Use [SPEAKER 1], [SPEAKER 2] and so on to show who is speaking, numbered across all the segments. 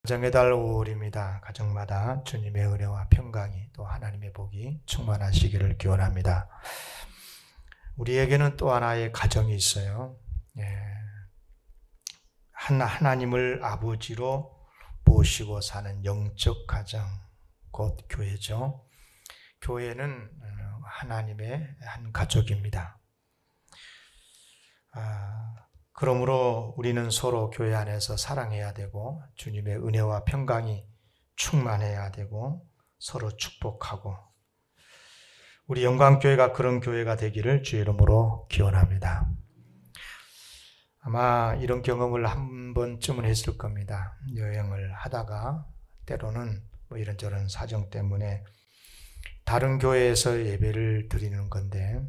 [SPEAKER 1] 가정의 달 5월입니다. 가정마다 주님의 은혜와 평강이 또 하나님의 복이 충만하시기를 기원합니다. 우리에게는 또 하나의 가정이 있어요. 하나님을 아버지로 모시고 사는 영적 가정, 곧 교회죠. 교회는 하나님의 한 가족입니다. 그러므로 우리는 서로 교회 안에서 사랑해야 되고 주님의 은혜와 평강이 충만해야 되고 서로 축복하고 우리 영광교회가 그런 교회가 되기를 주의 이름으로 기원합니다. 아마 이런 경험을 한 번쯤은 했을 겁니다. 여행을 하다가 때로는 이런저런 사정 때문에 다른 교회에서 예배를 드리는 건데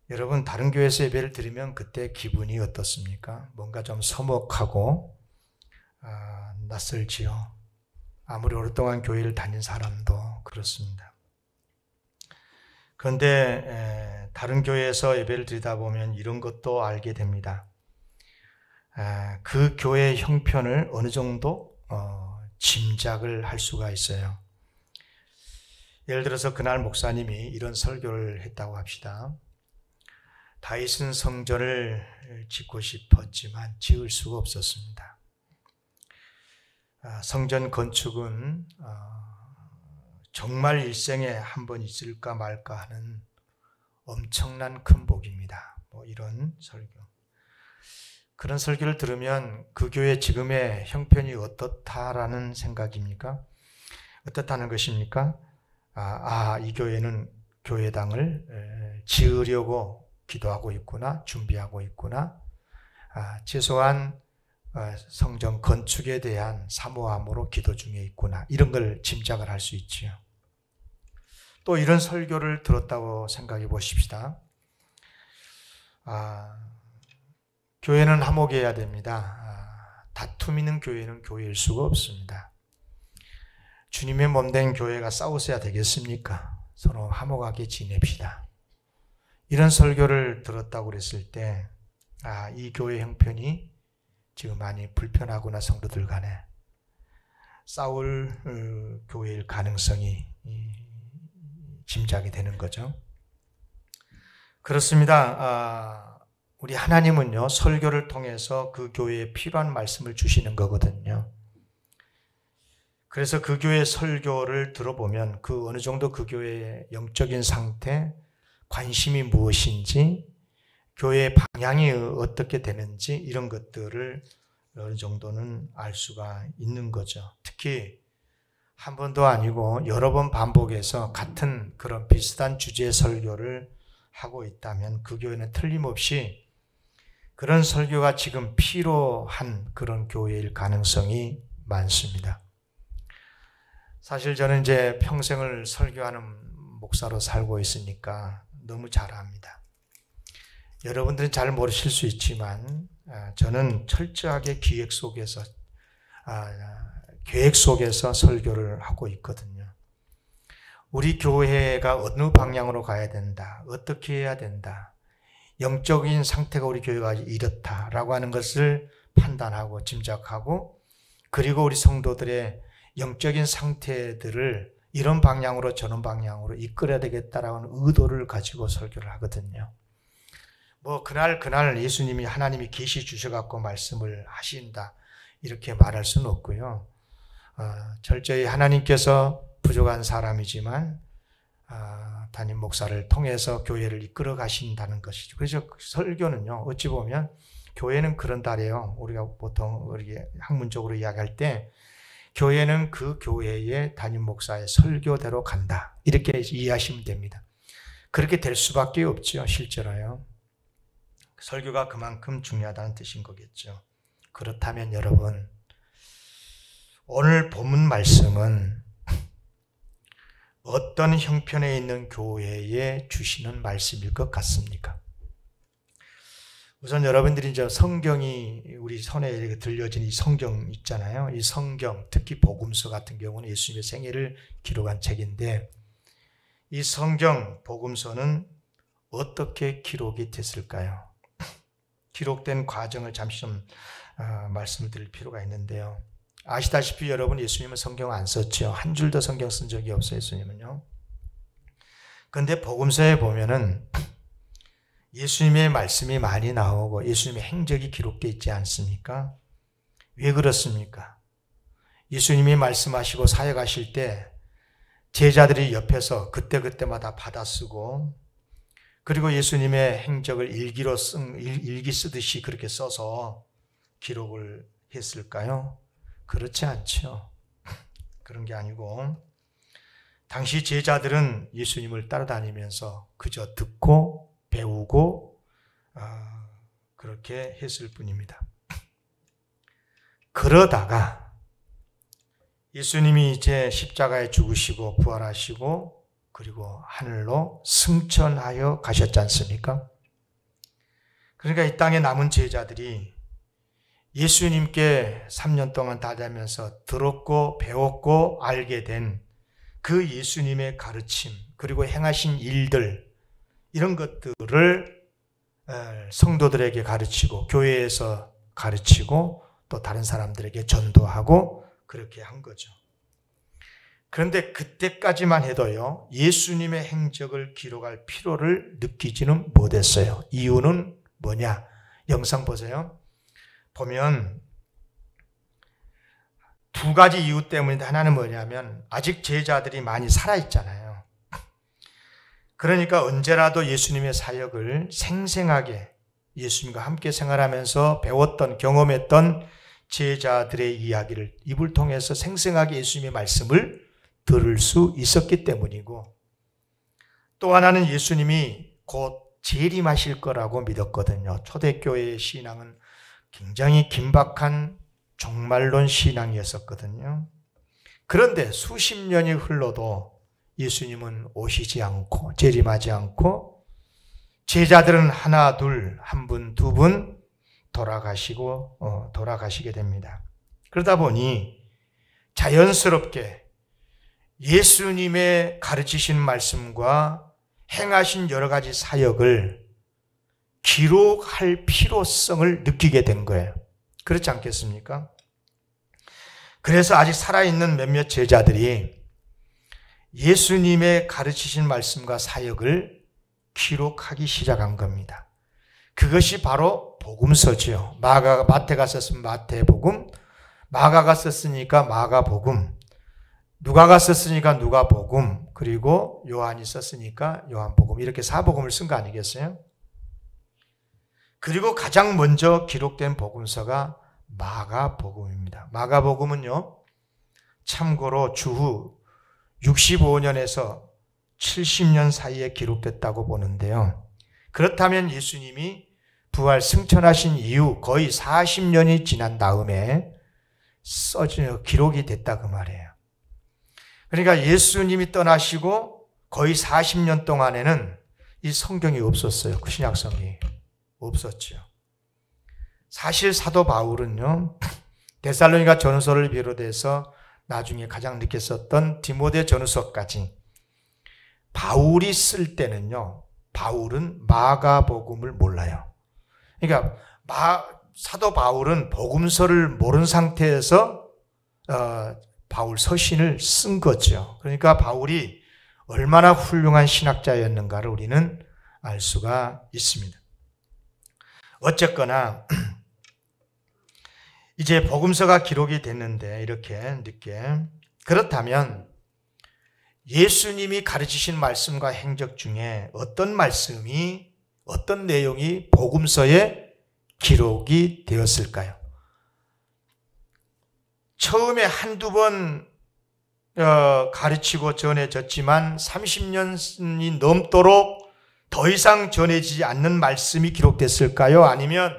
[SPEAKER 1] 여러분, 다른 교회에서 예배를 드리면 그때 기분이 어떻습니까? 뭔가 좀 서먹하고 낯설지요. 아무리 오랫동안 교회를 다닌 사람도 그렇습니다. 그런데 다른 교회에서 예배를 드리다 보면 이런 것도 알게 됩니다. 그 교회의 형편을 어느 정도 짐작을 할 수가 있어요. 예를 들어서 그날 목사님이 이런 설교를 했다고 합시다. 다윗은 성전을 짓고 싶었지만 지을 수가 없었습니다. 성전 건축은 정말 일생에 한 번 있을까 말까 하는 엄청난 큰 복입니다. 이런 설교. 그런 설교를 들으면 그 교회 지금의 형편이 어떻다라는 생각입니까? 어떻다는 것입니까? 이 교회는 교회당을 지으려고 기도하고 있구나, 준비하고 있구나. 최소한 성전 건축에 대한 사모함으로 기도 중에 있구나. 이런 걸 짐작을 할 수 있지요. 또 이런 설교를 들었다고 생각해 보십시다. 교회는 화목해야 됩니다. 다툼 있는 교회는 교회일 수가 없습니다. 주님의 몸된 교회가 싸우셔야 되겠습니까? 서로 화목하게 지냅시다. 이런 설교를 들었다고 그랬을 때, 이 교회 형편이 지금 많이 불편하구나, 성도들 간에. 싸울 교회일 가능성이 짐작이 되는 거죠. 그렇습니다. 우리 하나님은요, 설교를 통해서 그 교회에 필요한 말씀을 주시는 거거든요. 그래서 그 교회 설교를 들어보면 어느 정도 그 교회의 영적인 상태, 관심이 무엇인지, 교회의 방향이 어떻게 되는지 이런 것들을 어느 정도는 알 수가 있는 거죠. 특히 한 번도 아니고 여러 번 반복해서 같은 그런 비슷한 주제의 설교를 하고 있다면 그 교회는 틀림없이 그런 설교가 지금 필요한 그런 교회일 가능성이 많습니다. 사실 저는 이제 평생을 설교하는 목사로 살고 있으니까 너무 잘 압니다. 여러분들은 잘 모르실 수 있지만 저는 철저하게 계획 속에서 설교를 하고 있거든요. 우리 교회가 어느 방향으로 가야 된다, 어떻게 해야 된다, 영적인 상태가 우리 교회가 이렇다라고 하는 것을 판단하고 짐작하고, 그리고 우리 성도들의 영적인 상태들을 이런 방향으로 저런 방향으로 이끌어야 되겠다라는 의도를 가지고 설교를 하거든요. 그날 예수님이 하나님이 계시 주셔갖고 말씀을 하신다 이렇게 말할 수는 없고요. 철저히 하나님께서 부족한 사람이지만 담임 목사를 통해서 교회를 이끌어 가신다는 것이죠. 그래서 설교는요, 어찌 보면 교회는 그런 달이에요. 우리가 보통 학문적으로 이야기할 때 교회는 그 교회의 담임 목사의 설교대로 간다, 이렇게 이해하시면 됩니다. 그렇게 될 수밖에 없죠. 실제로요. 설교가 그만큼 중요하다는 뜻인 거겠죠. 그렇다면 여러분, 오늘 본문 말씀은 어떤 형편에 있는 교회에 주시는 말씀일 것 같습니까? 우선 여러분들이 이제 성경이 우리 손에 이렇게 들려진 이 성경 있잖아요. 이 성경, 특히 복음서 같은 경우는 예수님의 생애를 기록한 책인데, 이 성경, 복음서는 어떻게 기록이 됐을까요? 기록된 과정을 잠시 좀 말씀드릴 필요가 있는데요. 아시다시피 여러분, 예수님은 성경 안 썼죠. 한 줄도 성경 쓴 적이 없어요, 예수님은요. 그런데 복음서에 보면은 예수님의 말씀이 많이 나오고 예수님의 행적이 기록되어 있지 않습니까? 왜 그렇습니까? 예수님이 말씀하시고 사역하실 때 제자들이 옆에서 그때그때마다 받아쓰고, 그리고 예수님의 행적을 일기 쓰듯이 그렇게 써서 기록을 했을까요? 그렇지 않죠. 그런 게 아니고, 당시 제자들은 예수님을 따라다니면서 그저 듣고 배우고 그렇게 했을 뿐입니다. 그러다가 예수님이 이제 십자가에 죽으시고 부활하시고 그리고 하늘로 승천하여 가셨지 않습니까? 그러니까 이 땅에 남은 제자들이 예수님께 3년 동안 다니면서 들었고 배웠고 알게 된 그 예수님의 가르침, 그리고 행하신 일들, 이런 것들을 성도들에게 가르치고 교회에서 가르치고 또 다른 사람들에게 전도하고 그렇게 한 거죠. 그런데 그때까지만 해도요, 예수님의 행적을 기록할 필요를 느끼지는 못했어요. 이유는 뭐냐? 영상 보세요. 보면 두 가지 이유 때문인데, 하나는 뭐냐면 아직 제자들이 많이 살아있잖아요. 그러니까 언제라도 예수님의 사역을 생생하게 예수님과 함께 생활하면서 배웠던, 경험했던 제자들의 이야기를 입을 통해서 생생하게 예수님의 말씀을 들을 수 있었기 때문이고, 또 하나는 예수님이 곧 재림하실 거라고 믿었거든요. 초대교회의 신앙은 굉장히 긴박한 종말론 신앙이었었거든요. 그런데 수십 년이 흘러도 예수님은 오시지 않고 재림하지 않고, 제자들은 하나 둘, 한 분, 두 분 돌아가시게 됩니다. 그러다 보니 자연스럽게 예수님의 가르치신 말씀과 행하신 여러 가지 사역을 기록할 필요성을 느끼게 된 거예요. 그렇지 않겠습니까? 그래서 아직 살아있는 몇몇 제자들이 예수님의 가르치신 말씀과 사역을 기록하기 시작한 겁니다. 그것이 바로 복음서죠. 마태가 썼으면 마태복음, 마가가 썼으니까 마가복음, 누가가 썼으니까 누가복음, 그리고 요한이 썼으니까 요한복음, 이렇게 사복음을 쓴 거 아니겠어요? 그리고 가장 먼저 기록된 복음서가 마가복음입니다. 마가복음은요, 참고로 주후 65년에서 70년 사이에 기록됐다고 보는데요. 그렇다면 예수님이 부활 승천하신 이후 거의 40년이 지난 다음에 기록이 됐다 그 말이에요. 그러니까 예수님이 떠나시고 거의 40년 동안에는 이 성경이 없었어요. 그 신약성이 없었죠. 사실 사도 바울은요, 데살로니가 전서를 비롯해서 나중에 가장 늦게 썼던 디모데 전서까지 바울이 쓸 때는요, 바울은 마가복음을 몰라요. 그러니까 사도 바울은 복음서를 모르는 상태에서 바울 서신을 쓴 거죠. 그러니까 바울이 얼마나 훌륭한 신학자였는가를 우리는 알 수가 있습니다. 어쨌거나 이제 복음서가 기록이 됐는데, 이렇게 늦게, 그렇다면 예수님이 가르치신 말씀과 행적 중에 어떤 말씀이, 어떤 내용이 복음서에 기록이 되었을까요? 처음에 한두 번 가르치고 전해졌지만 30년이 넘도록 더 이상 전해지지 않는 말씀이 기록됐을까요? 아니면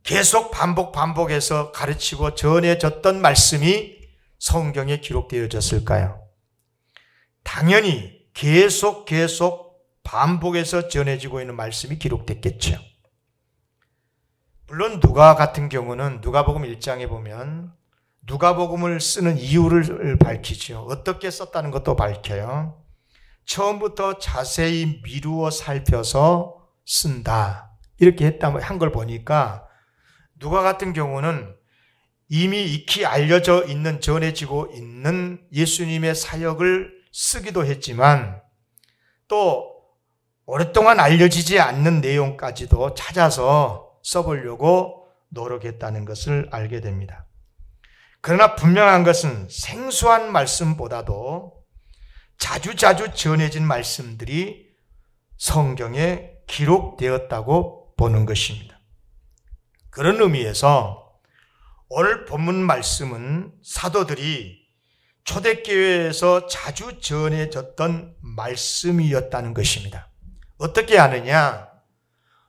[SPEAKER 1] 계속 반복해서 가르치고 전해졌던 말씀이 성경에 기록되어졌을까요? 당연히 계속 반복해서 전해지고 있는 말씀이 기록됐겠죠. 물론 누가 같은 경우는 누가복음 1장에 보면 누가복음을 쓰는 이유를 밝히죠. 어떻게 썼다는 것도 밝혀요. 처음부터 자세히 미루어 살펴서 쓴다, 이렇게 한 걸 보니까 누가 같은 경우는 이미 익히 알려져 있는, 전해지고 있는 예수님의 사역을 쓰기도 했지만 또 오랫동안 알려지지 않는 내용까지도 찾아서 써보려고 노력했다는 것을 알게 됩니다. 그러나 분명한 것은 생소한 말씀보다도 자주자주 전해진 말씀들이 성경에 기록되었다고 보는 것입니다. 그런 의미에서 오늘 본문 말씀은 사도들이 초대교회에서 자주 전해졌던 말씀이었다는 것입니다. 어떻게 아느냐?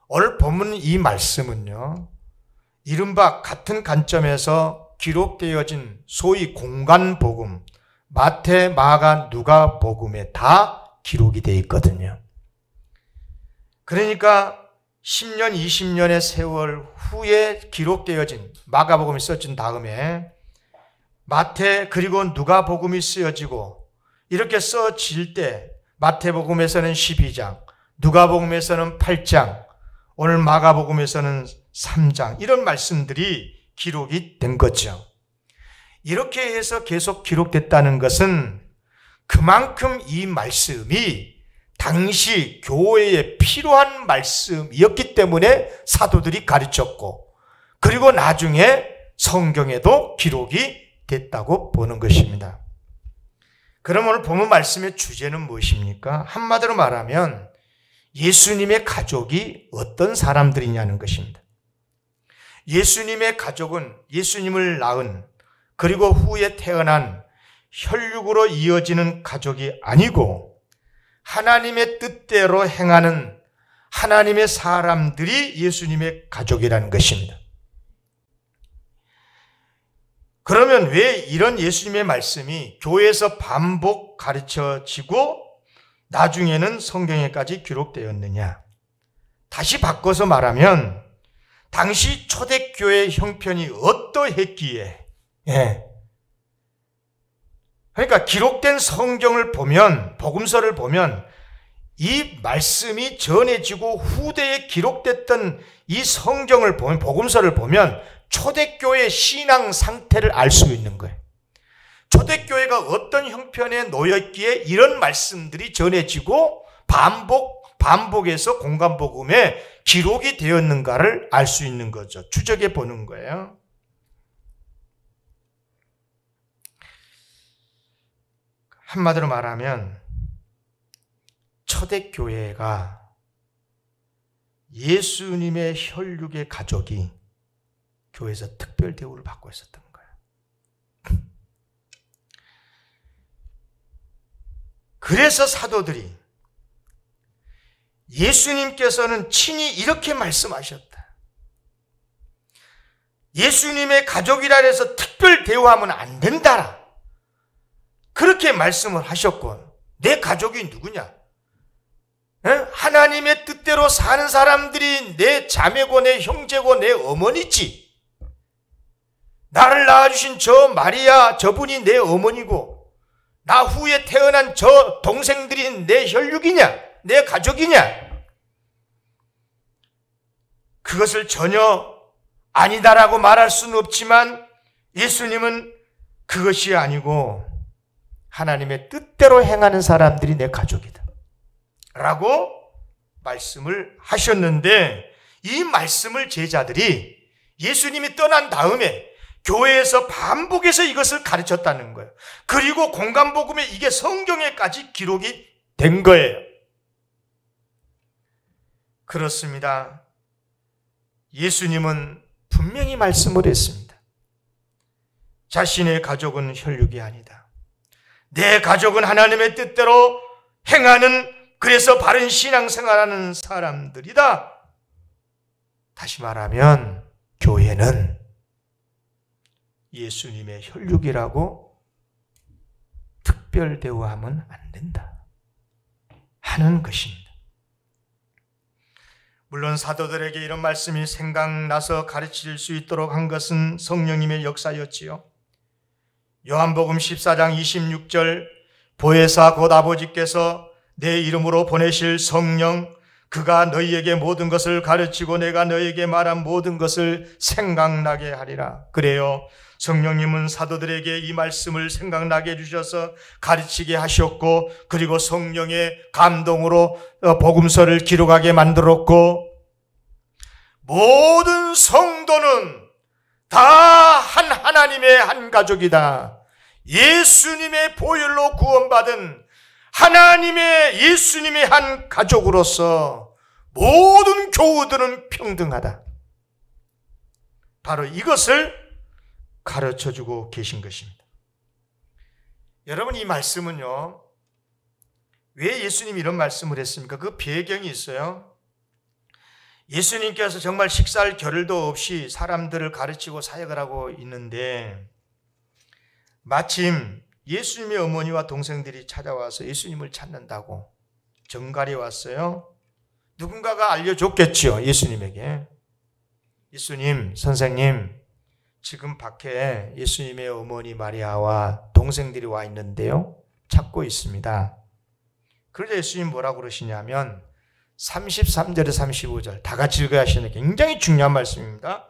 [SPEAKER 1] 오늘 본문 이 말씀은요, 이른바 같은 관점에서 기록되어진 소위 공간복음, 마태, 마가, 누가 복음에 다 기록이 되어 있거든요. 그러니까 10년, 20년의 세월 후에 기록되어진 마가복음이 써진 다음에 마태 그리고 누가복음이 쓰여지고 이렇게 써질 때 마태복음에서는 12장, 누가복음에서는 8장, 오늘 마가복음에서는 3장, 이런 말씀들이 기록이 된 거죠. 이렇게 해서 계속 기록됐다는 것은 그만큼 이 말씀이 당시 교회에 필요한 말씀이었기 때문에 사도들이 가르쳤고, 그리고 나중에 성경에도 기록이 됐다고 보는 것입니다. 그럼 오늘 본문 말씀의 주제는 무엇입니까? 한마디로 말하면 예수님의 가족이 어떤 사람들이냐는 것입니다. 예수님의 가족은 예수님을 낳은, 그리고 후에 태어난 혈육으로 이어지는 가족이 아니고 하나님의 뜻대로 행하는 하나님의 사람들이 예수님의 가족이라는 것입니다. 그러면 왜 이런 예수님의 말씀이 교회에서 반복 가르쳐지고 나중에는 성경에까지 기록되었느냐? 다시 바꿔서 말하면 당시 초대교회 형편이 어떠했기에, 그러니까 기록된 성경을 보면, 복음서를 보면 이 말씀이 전해지고 후대에 기록됐던 이 성경을 보면, 복음서를 보면 초대교회의 신앙 상태를 알 수 있는 거예요. 초대교회가 어떤 형편에 놓였기에 이런 말씀들이 전해지고 반복해서 공간복음에 기록이 되었는가를 알 수 있는 거죠. 추적해 보는 거예요. 한마디로 말하면 초대교회가 예수님의 혈육의 가족이 교회에서 특별 대우를 받고 있었던 거예요. 그래서 사도들이 예수님께서는 친히 이렇게 말씀하셨다. 예수님의 가족이라 해서 특별 대우하면 안 된다. 그렇게 말씀을 하셨고, 내 가족이 누구냐? 하나님의 뜻대로 사는 사람들이 내 자매고 내 형제고 내 어머니지. 나를 낳아주신 저 마리아, 저분이 내 어머니고 나 후에 태어난 저 동생들이 내 혈육이냐? 내 가족이냐? 그것을 전혀 아니다라고 말할 수는 없지만 예수님은 그것이 아니고 하나님의 뜻대로 행하는 사람들이 내 가족이다 라고 말씀을 하셨는데, 이 말씀을 제자들이 예수님이 떠난 다음에 교회에서 반복해서 이것을 가르쳤다는 거예요. 그리고 공간복음에 이게 성경에까지 기록이 된 거예요. 그렇습니다. 예수님은 분명히 말씀을 했습니다. 자신의 가족은 혈육이 아니다. 내 가족은 하나님의 뜻대로 행하는, 그래서 바른 신앙생활하는 사람들이다. 다시 말하면 교회는 예수님의 혈육이라고 특별 대우하면 안 된다 하는 것입니다. 물론 사도들에게 이런 말씀이 생각나서 가르칠 수 있도록 한 것은 성령님의 역사였지요. 요한복음 14장 26절, 보혜사 곧 아버지께서 내 이름으로 보내실 성령, 그가 너희에게 모든 것을 가르치고 내가 너희에게 말한 모든 것을 생각나게 하리라. 그래요. 성령님은 사도들에게 이 말씀을 생각나게 해주셔서 가르치게 하셨고, 그리고 성령의 감동으로 복음서를 기록하게 만들었고, 모든 성도는 다 한 하나님의 한 가족이다. 예수님의 보혈로 구원받은 하나님의 예수님의 한 가족으로서 모든 교우들은 평등하다. 바로 이것을 가르쳐주고 계신 것입니다. 여러분, 이 말씀은요, 왜 예수님이 이런 말씀을 했습니까? 그 배경이 있어요. 예수님께서 정말 식사할 겨를도 없이 사람들을 가르치고 사역을 하고 있는데, 마침 예수님의 어머니와 동생들이 찾아와서 예수님을 찾는다고 정갈이 왔어요. 누군가가 알려줬겠죠, 예수님에게. 예수님, 선생님, 지금 밖에 예수님의 어머니 마리아와 동생들이 와 있는데요, 찾고 있습니다. 그러자 예수님 뭐라고 그러시냐면 33절에 35절 다 같이 읽어야 하시는 굉장히 중요한 말씀입니다.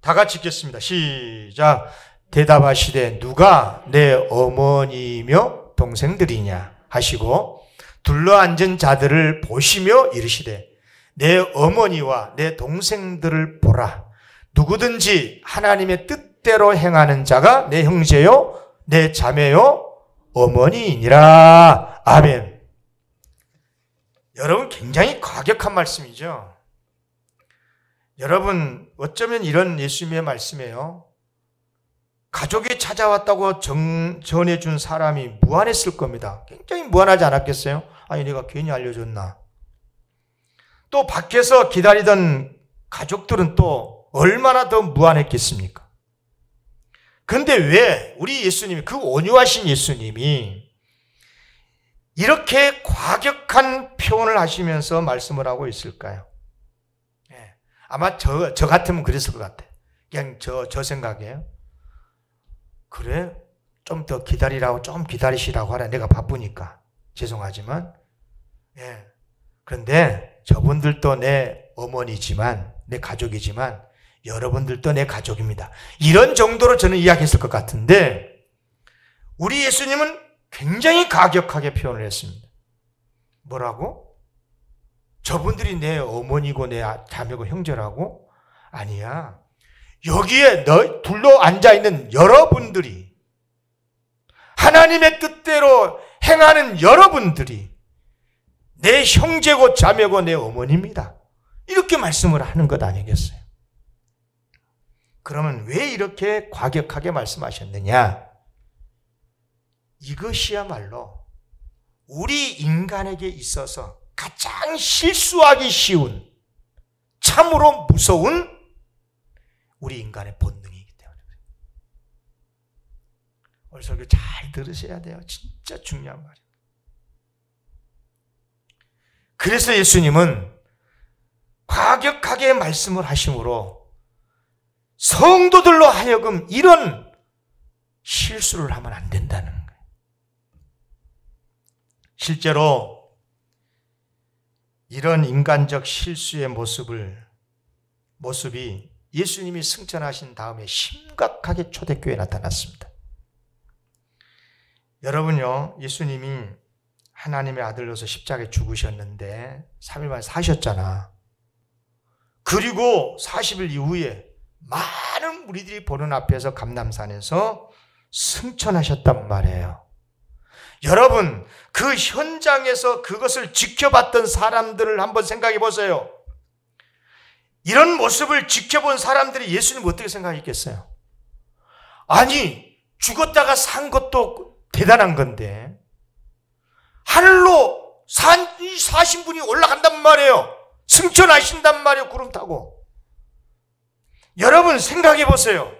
[SPEAKER 1] 다 같이 읽겠습니다. 시작. 대답하시되 누가 내 어머니며 동생들이냐 하시고 둘러앉은 자들을 보시며 이르시되 내 어머니와 내 동생들을 보라. 누구든지 하나님의 뜻대로 행하는 자가 내 형제요 내 자매요 어머니이니라. 아멘. 여러분, 굉장히 과격한 말씀이죠. 여러분, 어쩌면 이런 예수님의 말씀이에요. 가족이 찾아왔다고 전해준 사람이 무안했을 겁니다. 굉장히 무안하지 않았겠어요? 아니, 내가 괜히 알려줬나? 또 밖에서 기다리던 가족들은 또 얼마나 더 무안했겠습니까? 그런데 왜 우리 예수님이, 그 온유하신 예수님이 이렇게 과격한 표현을 하시면서 말씀을 하고 있을까요? 아마 저 같으면 그랬을 것 같아요. 그냥 저 생각이에요. 그래? 좀 더 기다리라고, 좀 기다리시라고 하라. 내가 바쁘니까. 죄송하지만. 그런데 저분들도 내 어머니지만, 내 가족이지만, 여러분들도 내 가족입니다. 이런 정도로 저는 이야기했을 것 같은데, 우리 예수님은 굉장히 가격하게 표현을 했습니다. 뭐라고? 저분들이 내 어머니고 내 자매고 형제라고? 아니야. 여기에 둘러 앉아있는 여러분들이, 하나님의 뜻대로 행하는 여러분들이 내 형제고 자매고 내 어머니입니다. 이렇게 말씀을 하는 것 아니겠어요? 그러면 왜 이렇게 과격하게 말씀하셨느냐? 이것이야말로 우리 인간에게 있어서 가장 실수하기 쉬운, 참으로 무서운 우리 인간의 본능이기 때문에 그래요. 오늘 설교 잘 들으셔야 돼요. 진짜 중요한 말이에요. 그래서 예수님은 과격하게 말씀을 하심으로 성도들로 하여금 이런 실수를 하면 안 된다는 거예요. 실제로 이런 인간적 실수의 모습이 예수님이 승천하신 다음에 심각하게 초대교회에 나타났습니다. 여러분요, 예수님이 하나님의 아들로서 십자가에 죽으셨는데 3일 만에 사셨잖아. 그리고 40일 이후에 많은 무리들이 보는 앞에서 감람산에서 승천하셨단 말이에요. 여러분, 그 현장에서 그것을 지켜봤던 사람들을 한번 생각해 보세요. 이런 모습을 지켜본 사람들이 예수님 어떻게 생각했겠어요? 아니, 죽었다가 산 것도 대단한 건데 하늘로 사신 분이 올라간단 말이에요. 승천하신단 말이에요. 구름 타고. 여러분 생각해 보세요.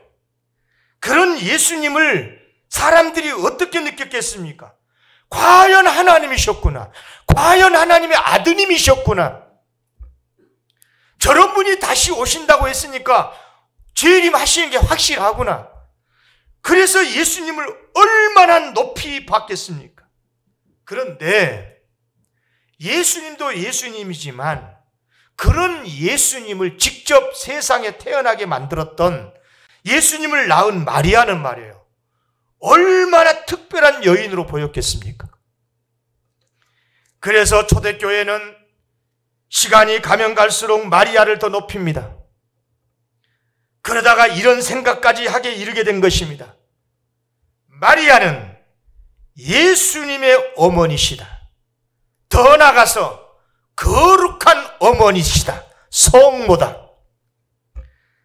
[SPEAKER 1] 그런 예수님을 사람들이 어떻게 느꼈겠습니까? 과연 하나님이셨구나. 과연 하나님의 아드님이셨구나. 저런 분이 다시 오신다고 했으니까 재림하시는 게 확실하구나. 그래서 예수님을 얼마나 높이 받겠습니까? 그런데 예수님도 예수님이지만 그런 예수님을 직접 세상에 태어나게 만들었던 예수님을 낳은 마리아는 말이에요, 얼마나 특별한 여인으로 보였겠습니까? 그래서 초대교회는 시간이 가면 갈수록 마리아를 더 높입니다. 그러다가 이런 생각까지 하게 이르게 된 것입니다. 마리아는 예수님의 어머니시다. 더 나아가서 거룩한 어머니시다. 성모다.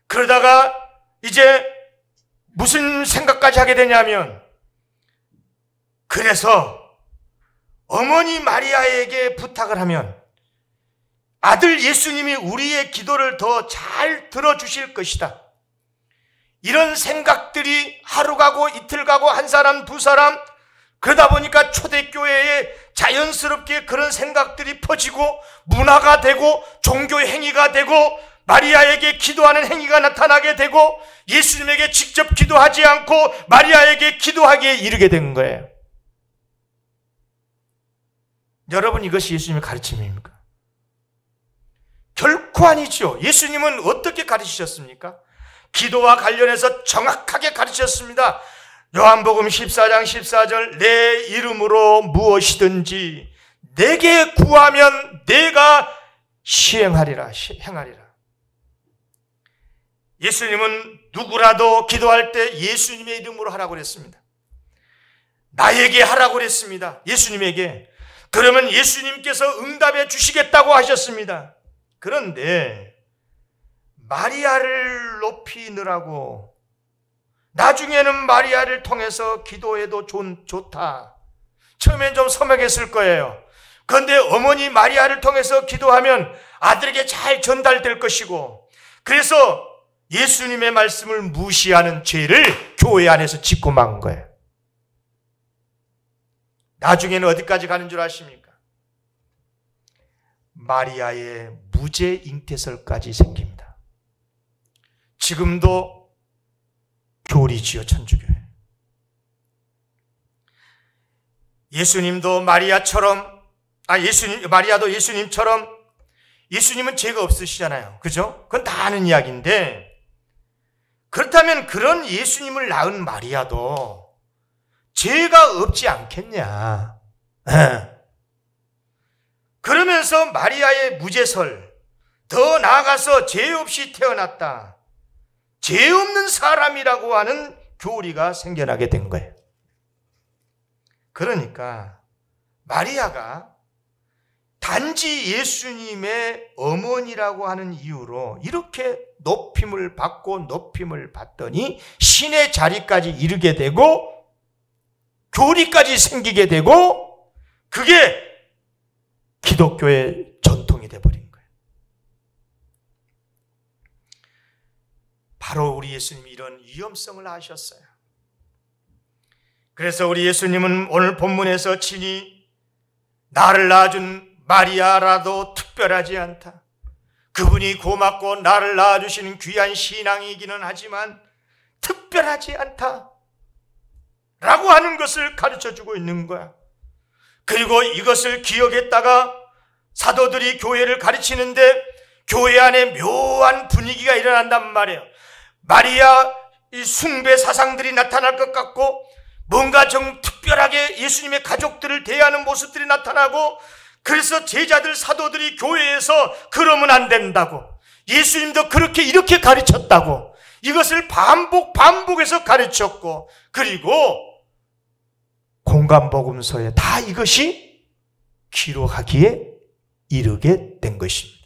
[SPEAKER 1] 그러다가 이제 무슨 생각까지 하게 되냐면, 그래서 어머니 마리아에게 부탁을 하면 아들 예수님이 우리의 기도를 더 잘 들어주실 것이다. 이런 생각들이 하루 가고 이틀 가고 한 사람 두 사람, 그러다 보니까 초대교회에 자연스럽게 그런 생각들이 퍼지고 문화가 되고 종교의 행위가 되고 마리아에게 기도하는 행위가 나타나게 되고 예수님에게 직접 기도하지 않고 마리아에게 기도하기에 이르게 된 거예요. 여러분, 이것이 예수님의 가르침입니까? 결코 아니죠. 예수님은 어떻게 가르치셨습니까? 기도와 관련해서 정확하게 가르치셨습니다. 요한복음 14장 14절, 내 이름으로 무엇이든지 내게 구하면 내가 행하리라. 예수님은 누구라도 기도할 때 예수님의 이름으로 하라고 그랬습니다. 나에게 하라고 그랬습니다. 예수님에게. 그러면 예수님께서 응답해 주시겠다고 하셨습니다. 그런데 마리아를 높이느라고, 나중에는 마리아를 통해서 기도해도 좋다. 처음엔 좀 서먹했을 거예요. 그런데 어머니 마리아를 통해서 기도하면 아들에게 잘 전달될 것이고, 그래서 예수님의 말씀을 무시하는 죄를 교회 안에서 짓고 만 거예요. 나중에는 어디까지 가는 줄 아십니까? 마리아의 무죄 잉태설까지 생깁니다. 지금도 교리지요, 천주교회. 예수님도 마리아도 예수님처럼, 예수님은 죄가 없으시잖아요. 그죠? 그건 다 아는 이야기인데, 그렇다면 그런 예수님을 낳은 마리아도 죄가 없지 않겠냐. 그러면서 마리아의 무죄설, 더 나아가서 죄 없이 태어났다, 죄 없는 사람이라고 하는 교리가 생겨나게 된 거예요. 그러니까 마리아가 단지 예수님의 어머니라고 하는 이유로 이렇게 높임을 받더니 신의 자리까지 이르게 되고 교리까지 생기게 되고, 그게 기독교의 전통이 되어버린 거예요. 바로 우리 예수님이 이런 위험성을 아셨어요. 그래서 우리 예수님은 오늘 본문에서 친히 나를 낳아준 마리아라도 특별하지 않다, 그분이 고맙고 나를 낳아주시는 귀한 신앙이기는 하지만 특별하지 않다 라고 하는 것을 가르쳐주고 있는 거야. 그리고 이것을 기억했다가 사도들이 교회를 가르치는데 교회 안에 묘한 분위기가 일어난단 말이에요. 마리아 이 숭배 사상들이 나타날 것 같고, 뭔가 좀 특별하게 예수님의 가족들을 대하는 모습들이 나타나고, 그래서 제자들 사도들이 교회에서 그러면 안 된다고, 예수님도 이렇게 가르쳤다고, 이것을 반복해서 가르쳤고, 그리고 공간복음서에 다 이것이 기록하기에 이르게 된 것입니다.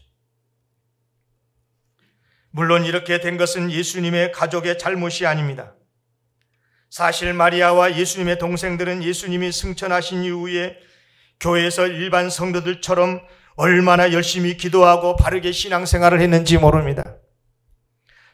[SPEAKER 1] 물론 이렇게 된 것은 예수님의 가족의 잘못이 아닙니다. 사실 마리아와 예수님의 동생들은 예수님이 승천하신 이후에 교회에서 일반 성도들처럼 얼마나 열심히 기도하고 바르게 신앙생활을 했는지 모릅니다.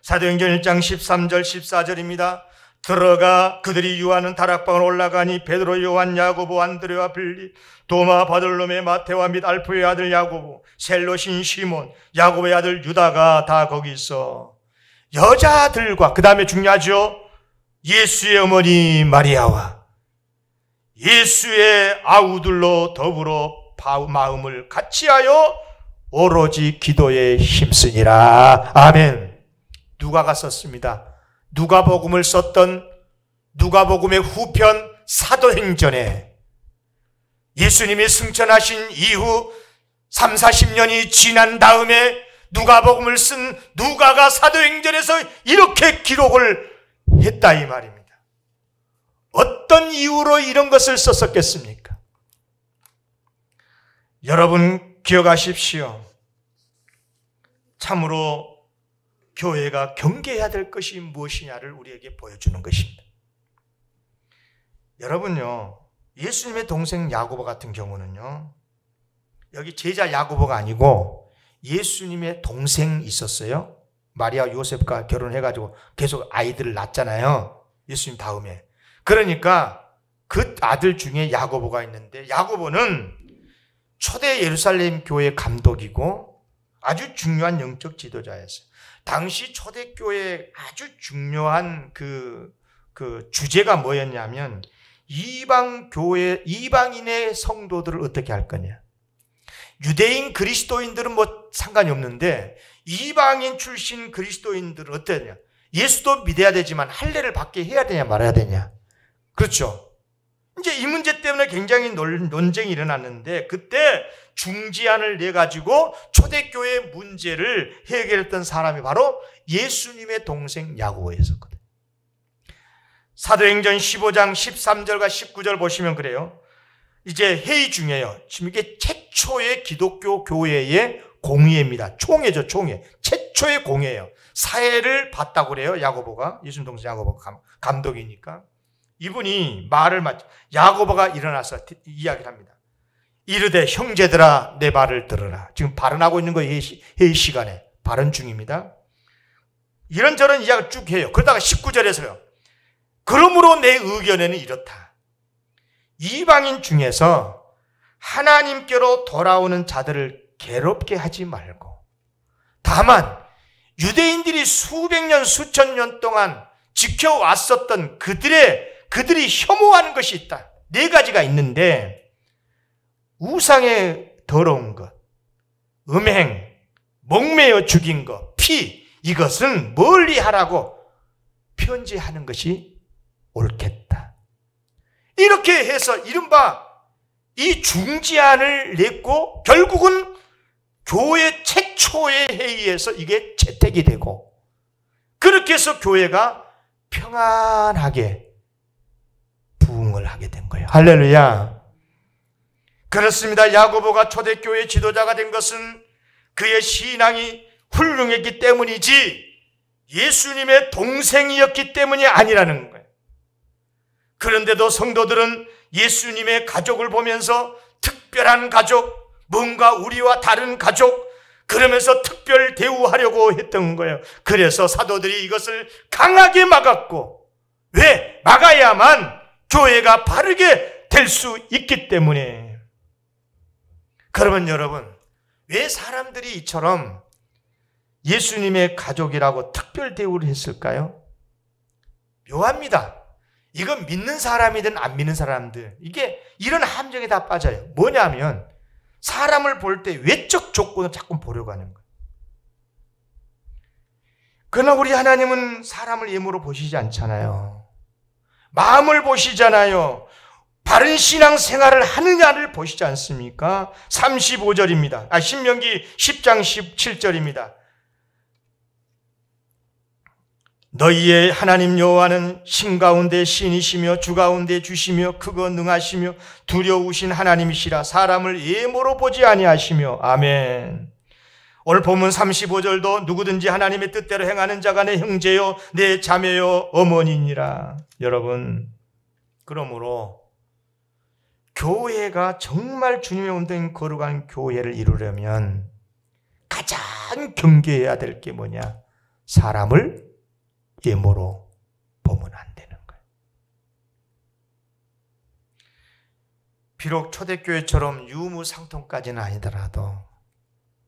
[SPEAKER 1] 사도행전 1장 13절 14절입니다. 들어가 그들이 유하는 다락방을 올라가니 베드로, 요한, 야고보, 안드레와 빌립, 도마, 바돌로메, 마테와 및 알프의 아들 야고보, 셀롯인 시몬, 야고보의 아들 유다가 다 거기 있어. 여자들과, 그 다음에 중요하죠, 예수의 어머니 마리아와 예수의 아우들로 더불어 마음을 같이하여 오로지 기도에 힘쓰니라. 아멘. 누가가 썼습니다. 누가복음을 썼던 누가복음의 후편 사도행전에 예수님이 승천하신 이후 30-40년이 지난 다음에 누가복음을 쓴 누가가 사도행전에서 이렇게 기록을 했다 이 말입니다. 어떤 이유로 이런 것을 썼었겠습니까? 여러분 기억하십시오. 참으로 교회가 경계해야 될 것이 무엇이냐를 우리에게 보여주는 것입니다. 여러분요, 예수님의 동생 야고보 같은 경우는요, 여기 제자 야고보가 아니고 예수님의 동생이 있었어요. 마리아 요셉과 결혼해가지고 계속 아이들을 낳았잖아요. 예수님 다음에. 그러니까 그 아들 중에 야고보가 있는데, 야고보는 초대 예루살렘 교회 감독이고 아주 중요한 영적 지도자였어요. 당시 초대교회의 아주 중요한 그 주제가 뭐였냐면, 이방인의 성도들을 어떻게 할 거냐. 유대인 그리스도인들은 뭐 상관이 없는데 이방인 출신 그리스도인들은 어떠냐. 예수도 믿어야 되지만 할례를 받게 해야 되냐 말아야 되냐. 그렇죠. 이제 이 문제 때문에 굉장히 논쟁이 일어났는데, 그때 중지안을 내가지고 초대교회 문제를 해결했던 사람이 바로 예수님의 동생 야고보였었거든요. 사도행전 15장 13절과 19절 보시면 그래요. 이제 회의 중에요. 지금 이게 최초의 기독교 교회의 공회입니다. 총회죠, 총회. 최초의 공회예요. 사회를 봤다고 그래요, 야고보가. 예수님 동생 야고보가 감독이니까. 이분이 말을 야고보가 일어나서 이야기를 합니다. 이르되 형제들아 내 말을 들으라. 지금 발언하고 있는 거예요. 회의 시간에 발언 중입니다. 이런저런 이야기를 쭉 해요. 그러다가 19절에서요. 그러므로 내 의견에는 이렇다. 이방인 중에서 하나님께로 돌아오는 자들을 괴롭게 하지 말고, 다만 유대인들이 수백 년 수천 년 동안 지켜왔었던 그들이 혐오하는 것이 있다. 4가지가 있는데, 우상의 더러운 것, 음행, 목매어 죽인 것, 피, 이것은 멀리 하라고 편지하는 것이 옳겠다. 이렇게 해서 이른바 이 중지안을 냈고, 결국은 교회 최초의 회의에서 이게 채택이 되고, 그렇게 해서 교회가 평안하게 부흥을 하게 된 거예요. 할렐루야. 그렇습니다. 야고보가 초대교회 지도자가 된 것은 그의 신앙이 훌륭했기 때문이지 예수님의 동생이었기 때문이 아니라는 거예요. 그런데도 성도들은 예수님의 가족을 보면서 특별한 가족, 뭔가 우리와 다른 가족, 그러면서 특별 대우하려고 했던 거예요. 그래서 사도들이 이것을 강하게 막았고, 왜? 막아야만 교회가 바르게 될 수 있기 때문에. 그러면 여러분, 왜 사람들이 이처럼 예수님의 가족이라고 특별 대우를 했을까요? 묘합니다. 이건 믿는 사람이든 안 믿는 사람들, 이게 이런 함정에 다 빠져요. 뭐냐면 사람을 볼 때 외적 조건을 자꾸 보려고 하는 거예요. 그러나 우리 하나님은 사람을 예물로 보시지 않잖아요. 마음을 보시잖아요. 바른 신앙 생활을 하느냐를 보시지 않습니까? 35절입니다. 신명기 10장 17절입니다. 너희의 하나님 여호와는 신 가운데 신이시며 주 가운데 주시며 크고 능하시며 두려우신 하나님이시라. 사람을 예모로 보지 아니하시며. 아멘. 오늘 본문 35절도 누구든지 하나님의 뜻대로 행하는 자가 내 형제요 내 자매요 어머니니라. 여러분, 그러므로 교회가 정말 주님의 온전히 거룩한 교회를 이루려면 가장 경계해야 될 게 뭐냐? 사람을 예모로 보면 안 되는 거예요. 비록 초대교회처럼 유무상통까지는 아니더라도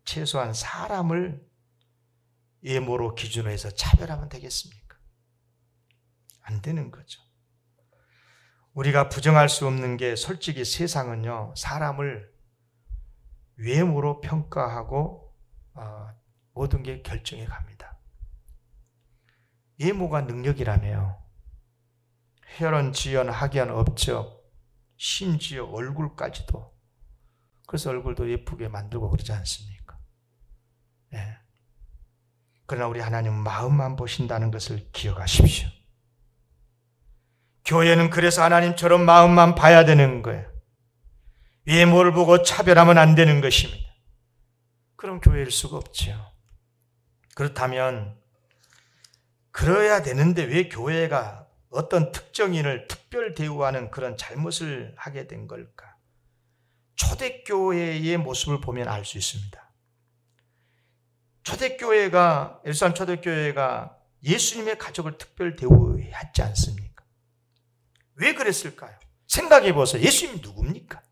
[SPEAKER 1] 최소한 사람을 예모로 기준으로 해서 차별하면 되겠습니까? 안 되는 거죠. 우리가 부정할 수 없는 게 솔직히 세상은요, 사람을 외모로 평가하고 모든 게 결정해 갑니다. 외모가 능력이라며요. 혈연, 지연, 학연, 업적, 심지어 얼굴까지도. 그래서 얼굴도 예쁘게 만들고 그러지 않습니까? 네. 그러나 우리 하나님은 마음만 보신다는 것을 기억하십시오. 교회는 그래서 하나님처럼 마음만 봐야 되는 거예요. 외모를 보고 차별하면 안 되는 것입니다. 그럼 교회일 수가 없죠. 그렇다면 그래야 되는데 왜 교회가 어떤 특정인을 특별 대우하는 그런 잘못을 하게 된 걸까? 초대교회의 모습을 보면 알 수 있습니다. 초대교회가, 예루살렘 초대교회가 예수님의 가족을 특별 대우했지 않습니까? 왜 그랬을까요? 생각해 보세요. 예수님이 누굽니까?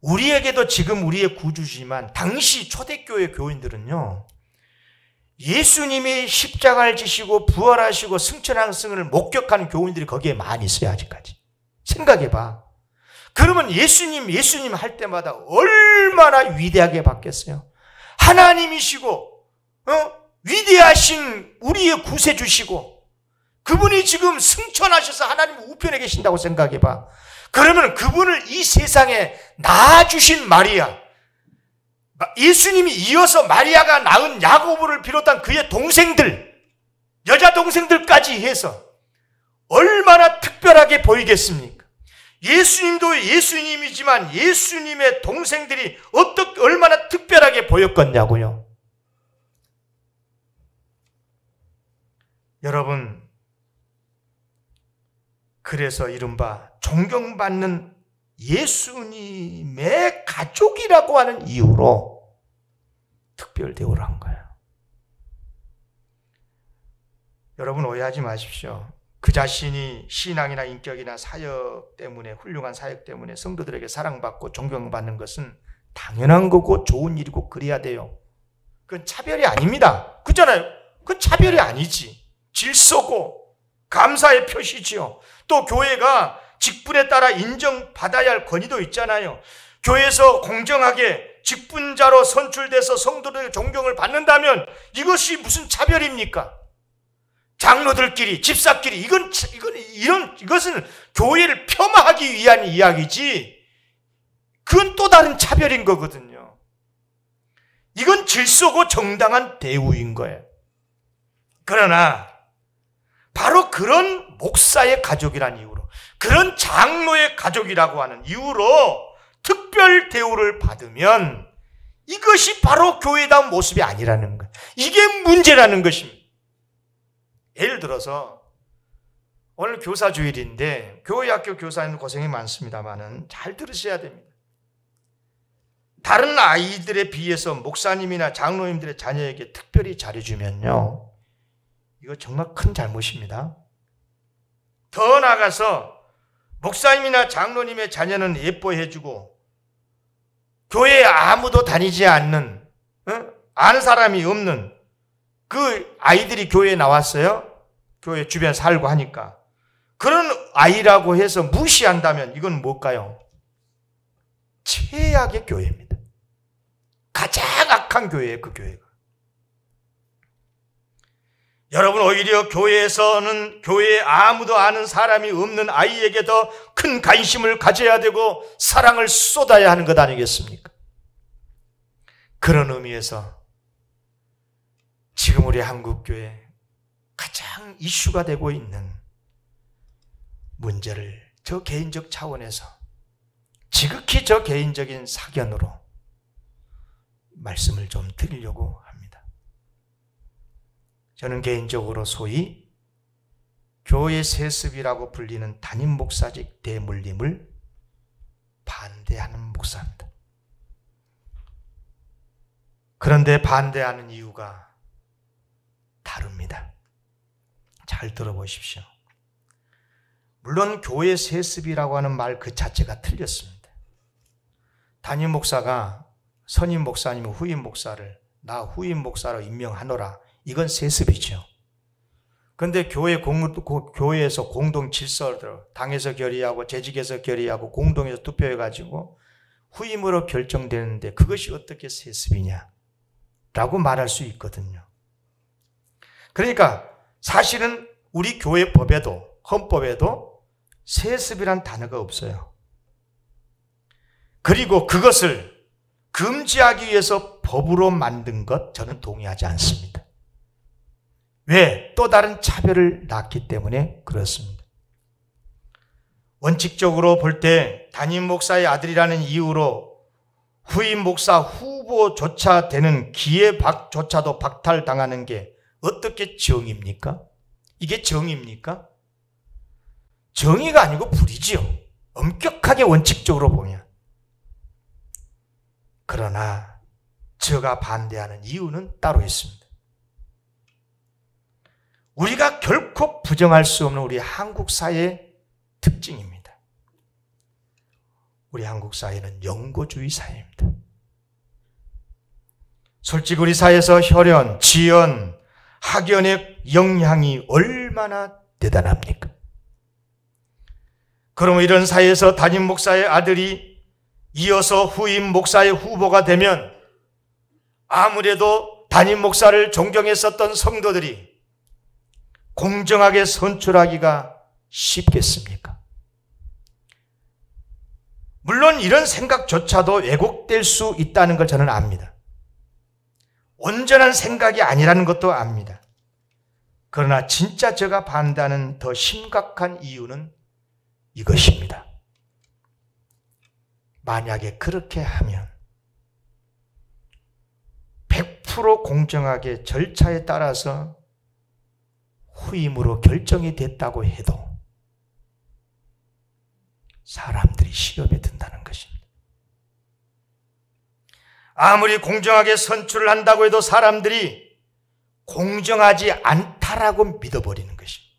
[SPEAKER 1] 우리에게도 지금 우리의 구주지만 당시 초대교회 교인들은요, 예수님이 십자가를 지시고 부활하시고 승천하심을 목격하는 교인들이 거기에 많이 있어요. 아직까지. 생각해봐. 그러면 예수님 할 때마다 얼마나 위대하게 받겠어요. 하나님이시고 위대하신 우리의 구세주시고 그분이 지금 승천하셔서 하나님 우편에 계신다고 생각해봐. 그러면 그분을 이 세상에 낳아주신 마리아, 예수님이 이어서 마리아가 낳은 야고보를 비롯한 그의 동생들, 여자 동생들까지 해서 얼마나 특별하게 보이겠습니까? 예수님도 예수님이지만 예수님의 동생들이 얼마나 특별하게 보였겠냐고요. 여러분, 그래서 이른바 존경받는 예수님의 가족이라고 하는 이유로 특별 대우를 한 거예요. 여러분 오해하지 마십시오. 그 자신이 신앙이나 인격이나 사역 때문에, 훌륭한 사역 때문에 성도들에게 사랑받고 존경받는 것은 당연한 거고 좋은 일이고 그래야 돼요. 그건 차별이 아닙니다. 그렇잖아요. 그건 차별이 아니지. 질서고 감사의 표시지요. 또 교회가 직분에 따라 인정받아야 할 권위도 있잖아요. 교회에서 공정하게 직분자로 선출돼서 성도들의 존경을 받는다면 이것이 무슨 차별입니까? 장로들끼리, 집사끼리, 이것은 교회를 폄하하기 위한 이야기지, 그건 또 다른 차별인 거거든요. 이건 질서고 정당한 대우인 거예요. 그러나 바로 그런 목사의 가족이라는 이유로, 그런 장로의 가족이라고 하는 이유로 특별 대우를 받으면 이것이 바로 교회다운 모습이 아니라는 거예요. 이게 문제라는 것입니다. 예를 들어서 오늘 교사주일인데 교회 학교 교사님 고생이 많습니다만은 잘 들으셔야 됩니다. 다른 아이들에 비해서 목사님이나 장로님들의 자녀에게 특별히 잘해주면요, 이거 정말 큰 잘못입니다. 더 나아가서 목사님이나 장로님의 자녀는 예뻐해주고 교회에 아무도 다니지 않는, 아는 사람이 없는 그 아이들이 교회에 나왔어요. 교회 주변 살고 하니까. 그런 아이라고 해서 무시한다면 이건 뭘까요? 최악의 교회입니다. 가장 악한 교회예요, 그 교회가. 여러분, 오히려 교회에서는 교회에 아무도 아는 사람이 없는 아이에게 더 큰 관심을 가져야 되고 사랑을 쏟아야 하는 것 아니겠습니까? 그런 의미에서 지금 우리 한국교회 가장 이슈가 되고 있는 문제를 저 개인적 차원에서 지극히 저 개인적인 사견으로 말씀을 좀 드리려고 합니다. 저는 개인적으로 소위 교회 세습이라고 불리는 담임 목사직 대물림을 반대하는 목사입니다. 그런데 반대하는 이유가 다릅니다. 잘 들어보십시오. 물론 교회 세습이라고 하는 말 그 자체가 틀렸습니다. 담임 목사가 선임 목사님은 후임 목사를 나 후임 목사로 임명하노라, 이건 세습이죠. 그런데 교회에서 공동 질서를 당에서 결의하고 재직에서 결의하고 공동에서 투표해가지고 후임으로 결정되는데 그것이 어떻게 세습이냐 라고 말할 수 있거든요. 그러니까 사실은 우리 교회 법에도 헌법에도 세습이란 단어가 없어요. 그리고 그것을 금지하기 위해서 법으로 만든 것 저는 동의하지 않습니다. 왜? 또 다른 차별을 낳기 때문에 그렇습니다. 원칙적으로 볼 때 담임 목사의 아들이라는 이유로 후임 목사 후보조차 되는 기회조차도 박탈당하는 게 어떻게 정의입니까? 이게 정의입니까? 정의가 아니고 불이지요. 엄격하게 원칙적으로 보면. 그러나 제가 반대하는 이유는 따로 있습니다. 우리가 결코 부정할 수 없는 우리 한국 사회의 특징입니다. 우리 한국 사회는 영고주의 사회입니다. 솔직히 우리 사회에서 혈연, 지연, 학연의 영향이 얼마나 대단합니까? 그럼 이런 사회에서 담임 목사의 아들이 이어서 후임 목사의 후보가 되면 아무래도 담임 목사를 존경했었던 성도들이 공정하게 선출하기가 쉽겠습니까? 물론 이런 생각조차도 왜곡될 수 있다는 걸 저는 압니다. 온전한 생각이 아니라는 것도 압니다. 그러나 진짜 제가 반대하는 더 심각한 이유는 이것입니다. 만약에 그렇게 하면 100% 공정하게 절차에 따라서 후임으로 결정이 됐다고 해도 사람들이 시험에 든다는 것입니다. 아무리 공정하게 선출을 한다고 해도 사람들이 공정하지 않다라고 믿어버리는 것입니다.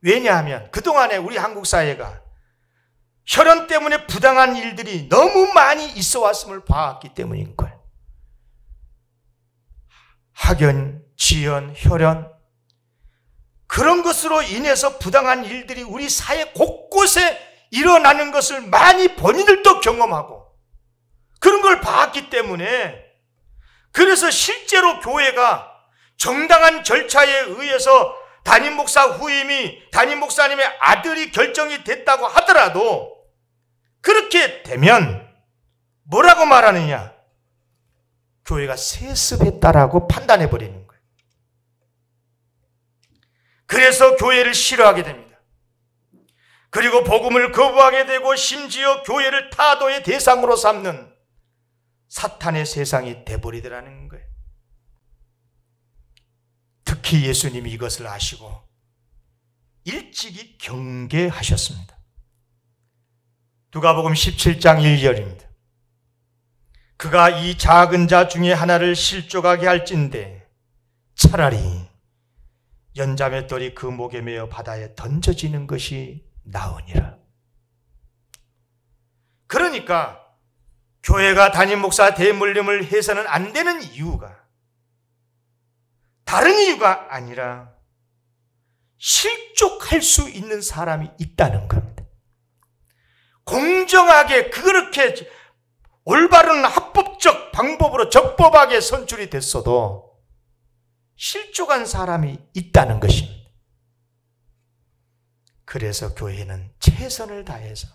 [SPEAKER 1] 왜냐하면 그동안에 우리 한국 사회가 혈연 때문에 부당한 일들이 너무 많이 있어 왔음을 봐왔기 때문인 거예요. 학연, 지연, 혈연 그런 것으로 인해서 부당한 일들이 우리 사회 곳곳에 일어나는 것을 많이 본인들도 경험하고 그런 걸 봤기 때문에 그래서 실제로 교회가 정당한 절차에 의해서 담임 목사 후임이 담임 목사님의 아들이 결정이 됐다고 하더라도 그렇게 되면 뭐라고 말하느냐? 교회가 세습했다라고 판단해버리는 거예요. 그래서 교회를 싫어하게 됩니다. 그리고 복음을 거부하게 되고 심지어 교회를 타도의 대상으로 삼는 사탄의 세상이 돼버리더라는 거예요. 특히 예수님이 이것을 아시고 일찍이 경계하셨습니다. 누가복음 17장 1절입니다. 그가 이 작은 자 중에 하나를 실족하게 할진대 차라리 연자맷돌이 그 목에 매어 바다에 던져지는 것이 나으니라. 그러니까 교회가 담임 목사 대물림을 해서는 안 되는 이유가 다른 이유가 아니라 실족할 수 있는 사람이 있다는 겁니다. 공정하게 그렇게 올바른 합법적 방법으로 적법하게 선출이 됐어도 실족한 사람이 있다는 것입니다. 그래서 교회는 최선을 다해서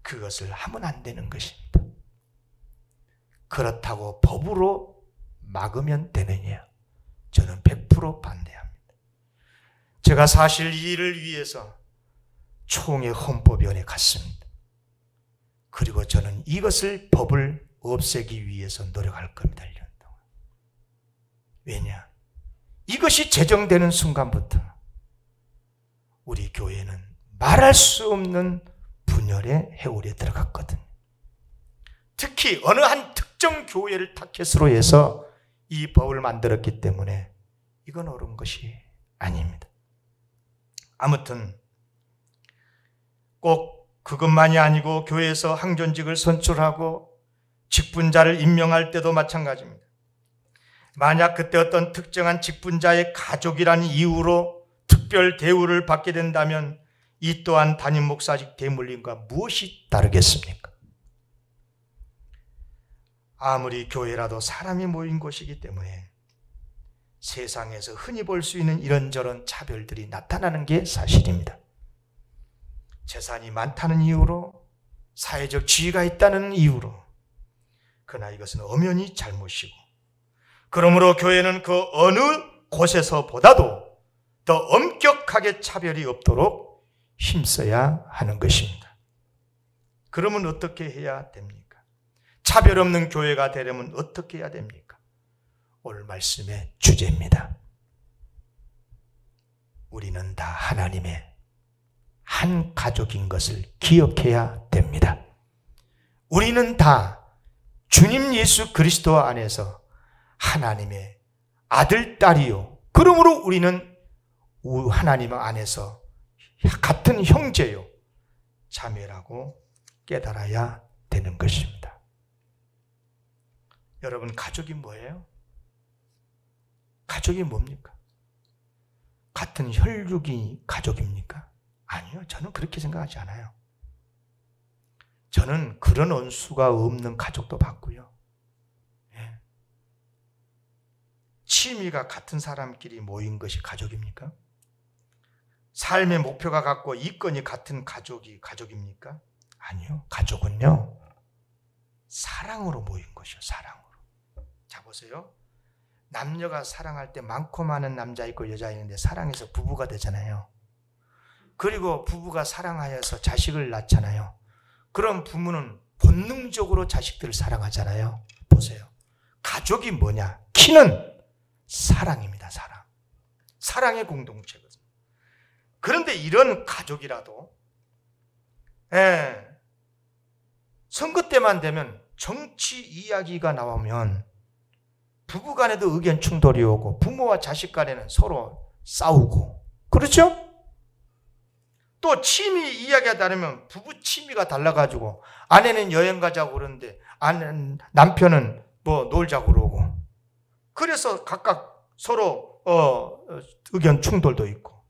[SPEAKER 1] 그것을 하면 안 되는 것입니다. 그렇다고 법으로 막으면 되느냐? 저는 100% 반대합니다. 제가 사실 이 일을 위해서 총회 헌법위원회에 갔습니다. 그리고 저는 이것을 법을 없애기 위해서 노력할 겁니다. 1년 동안. 왜냐? 이것이 제정되는 순간부터 우리 교회는 말할 수 없는 분열의 해울에 들어갔거든요. 특히 어느 한 특정 교회를 타켓으로 해서 이 법을 만들었기 때문에 이건 옳은 것이 아닙니다. 아무튼 꼭 그것만이 아니고 교회에서 항존직을 선출하고 직분자를 임명할 때도 마찬가지입니다. 만약 그때 어떤 특정한 직분자의 가족이라는 이유로 특별 대우를 받게 된다면 이 또한 담임 목사직 대물림과 무엇이 다르겠습니까? 아무리 교회라도 사람이 모인 곳이기 때문에 세상에서 흔히 볼 수 있는 이런저런 차별들이 나타나는 게 사실입니다. 재산이 많다는 이유로, 사회적 지위가 있다는 이유로, 그러나 이것은 엄연히 잘못이고, 그러므로 교회는 그 어느 곳에서보다도 더 엄격하게 차별이 없도록 힘써야 하는 것입니다. 그러면 어떻게 해야 됩니까? 차별 없는 교회가 되려면 어떻게 해야 됩니까? 오늘 말씀의 주제입니다. 우리는 다 하나님의 한 가족인 것을 기억해야 됩니다. 우리는 다 주님 예수 그리스도 안에서 하나님의 아들, 딸이요. 그러므로 우리는 하나님 안에서 같은 형제요, 자매라고 깨달아야 되는 것입니다. 여러분, 가족이 뭐예요? 가족이 뭡니까? 같은 혈육이 가족입니까? 아니요, 저는 그렇게 생각하지 않아요. 저는 그런 원수가 없는 가족도 봤고요. 예. 취미가 같은 사람끼리 모인 것이 가족입니까? 삶의 목표가 같고 이권이 같은 가족이 가족입니까? 아니요, 가족은요, 사랑으로 모인 것이요, 사랑으로. 자, 보세요. 남녀가 사랑할 때 많고 많은 남자 있고 여자 있는데 사랑해서 부부가 되잖아요. 그리고 부부가 사랑하여서 자식을 낳잖아요. 그럼 부모는 본능적으로 자식들을 사랑하잖아요. 보세요. 가족이 뭐냐? 키는 사랑입니다. 사랑. 사랑의 공동체거든요. 그런데 이런 가족이라도 선거 때만 되면 정치 이야기가 나오면 부부 간에도 의견 충돌이 오고 부모와 자식 간에는 서로 싸우고, 그렇죠? 또 취미 이야기가 다르면 부부 취미가 달라가지고 아내는 여행 가자고 그러는데 남편은 뭐 놀자고 그러고, 그래서 각각 서로 의견 충돌도 있고,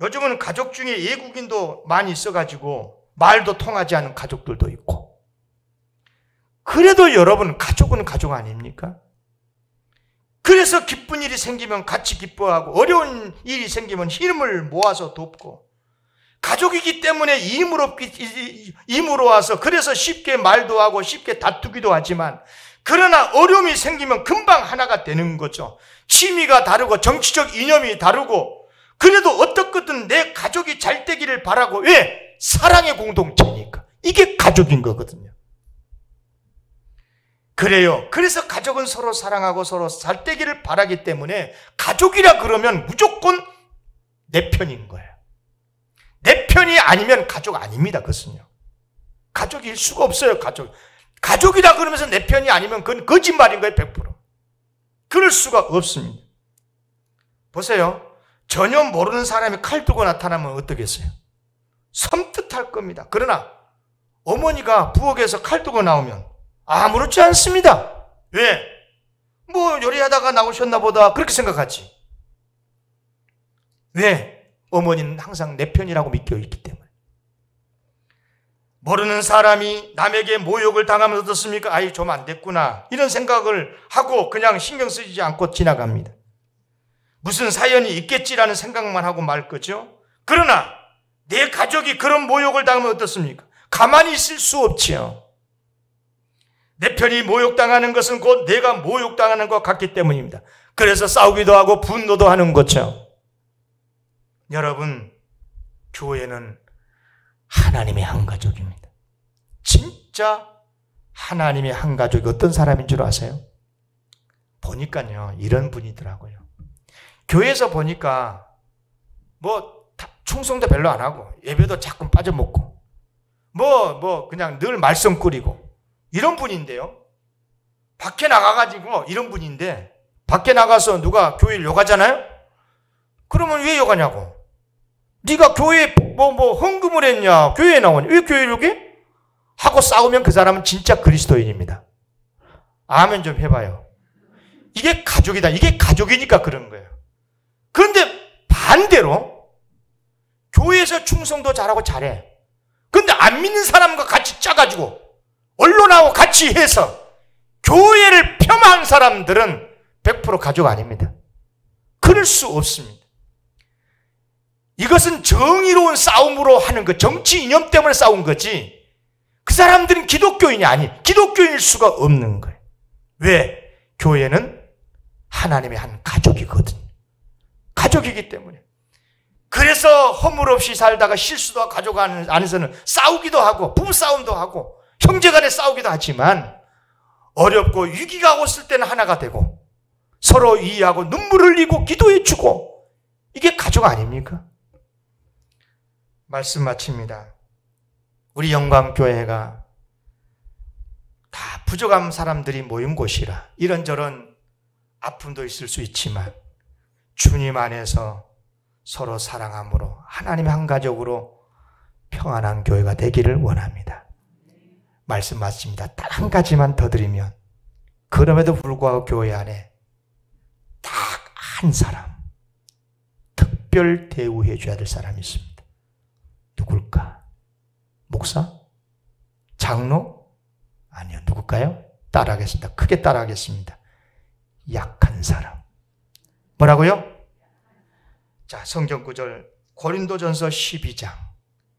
[SPEAKER 1] 요즘은 가족 중에 외국인도 많이 있어가지고 말도 통하지 않는 가족들도 있고. 그래도 여러분, 가족은 가족 아닙니까? 그래서 기쁜 일이 생기면 같이 기뻐하고 어려운 일이 생기면 힘을 모아서 돕고, 가족이기 때문에 힘으로 와서 그래서 쉽게 말도 하고 쉽게 다투기도 하지만, 그러나 어려움이 생기면 금방 하나가 되는 거죠. 취미가 다르고 정치적 이념이 다르고, 그래도 어떻거든 내 가족이 잘 되기를 바라고. 왜? 사랑의 공동체니까. 이게 가족인 거거든요. 그래요. 그래서 가족은 서로 사랑하고 서로 잘 되기를 바라기 때문에 가족이라 그러면 무조건 내 편인 거예요. 내 편이 아니면 가족 아닙니다. 그것은요. 가족일 수가 없어요. 가족이라 그러면서 내 편이 아니면 그건 거짓말인 거예요. 100%. 그럴 수가 없습니다. 보세요. 전혀 모르는 사람이 칼 들고 나타나면 어떻겠어요? 섬뜩할 겁니다. 그러나 어머니가 부엌에서 칼 들고 나오면 아무렇지 않습니다. 왜? 뭐 요리하다가 나오셨나 보다 그렇게 생각하지. 왜? 어머니는 항상 내 편이라고 믿고 있기 때문에. 모르는 사람이 남에게 모욕을 당하면 어떻습니까? 아이, 좀 안 됐구나, 이런 생각을 하고 그냥 신경 쓰지 않고 지나갑니다. 무슨 사연이 있겠지라는 생각만 하고 말 거죠. 그러나 내 가족이 그런 모욕을 당하면 어떻습니까? 가만히 있을 수 없지요. 내 편이 모욕당하는 것은 곧 내가 모욕당하는 것 같기 때문입니다. 그래서 싸우기도 하고 분노도 하는 거죠. 여러분, 교회는 하나님의 한 가족입니다. 진짜 하나님의 한 가족이 어떤 사람인 줄 아세요? 보니까요, 이런 분이더라고요. 교회에서 보니까 뭐 충성도 별로 안 하고 예배도 자꾸 빠져먹고 그냥 늘 말씀 꾸리고 이런 분인데요. 밖에 나가가지고 이런 분인데, 밖에 나가서 누가 교회를 욕하잖아요? 그러면 왜 욕하냐고. 네가 교회에 헌금을 했냐, 교회에 나오냐, 왜 교회를 욕해? 하고 싸우면 그 사람은 진짜 그리스도인입니다. 아멘 좀 해봐요. 이게 가족이다. 이게 가족이니까 그런 거예요. 그런데 반대로 교회에서 충성도 잘하고 잘해. 근데 안 믿는 사람과 같이 짜가지고 언론하고 같이 해서 교회를 폄하한 사람들은 100% 가족 아닙니다. 그럴 수 없습니다. 이것은 정의로운 싸움으로 하는 거, 정치 이념 때문에 싸운 거지, 그 사람들은 기독교인이 기독교인일 수가 없는 거예요. 왜? 교회는 하나님의 한 가족이거든요. 가족이기 때문에. 그래서 허물 없이 살다가 실수도 하고 가족 안에서는 싸우기도 하고 부부싸움도 하고 형제간에 싸우기도 하지만 어렵고 위기가 왔을 때는 하나가 되고 서로 이해하고 눈물 흘리고 기도해 주고, 이게 가족 아닙니까? 말씀 마칩니다. 우리 영광교회가 다 부족한 사람들이 모인 곳이라 이런저런 아픔도 있을 수 있지만 주님 안에서 서로 사랑함으로 하나님의 한 가족으로 평안한 교회가 되기를 원합니다. 말씀 마칩니다. 딱 한 가지만 더 드리면, 그럼에도 불구하고 교회 안에 딱 한 사람 특별 대우해 줘야 될 사람이 있습니다. 누굴까? 목사? 장로? 아니요. 누굴까요? 따라하겠습니다. 크게 따라하겠습니다. 약한 사람. 뭐라고요? 자, 성경 구절 고린도전서 12장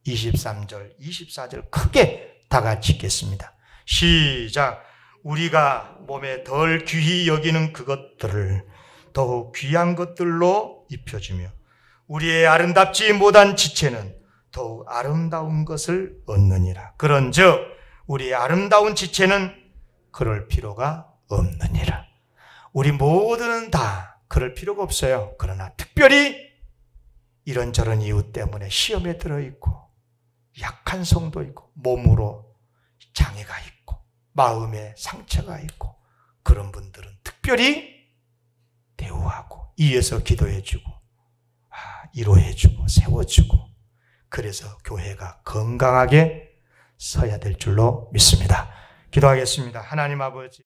[SPEAKER 1] 23절 24절 크게 다 같이 읽겠습니다. 시작. 우리가 몸에 덜 귀히 여기는 그것들을 더욱 귀한 것들로 입혀주며 우리의 아름답지 못한 지체는 더욱 아름다운 것을 얻느니라. 그런즉 우리의 아름다운 지체는 그럴 필요가 없느니라. 우리 모두는 다 그럴 필요가 없어요. 그러나 특별히 이런저런 이유 때문에 시험에 들어있고 약한 성도 있고 몸으로 장애가 있고 마음에 상처가 있고 그런 분들은 특별히 대우하고 이어서 기도해주고 위로해주고 세워주고, 그래서 교회가 건강하게 서야 될 줄로 믿습니다. 기도하겠습니다. 하나님 아버지,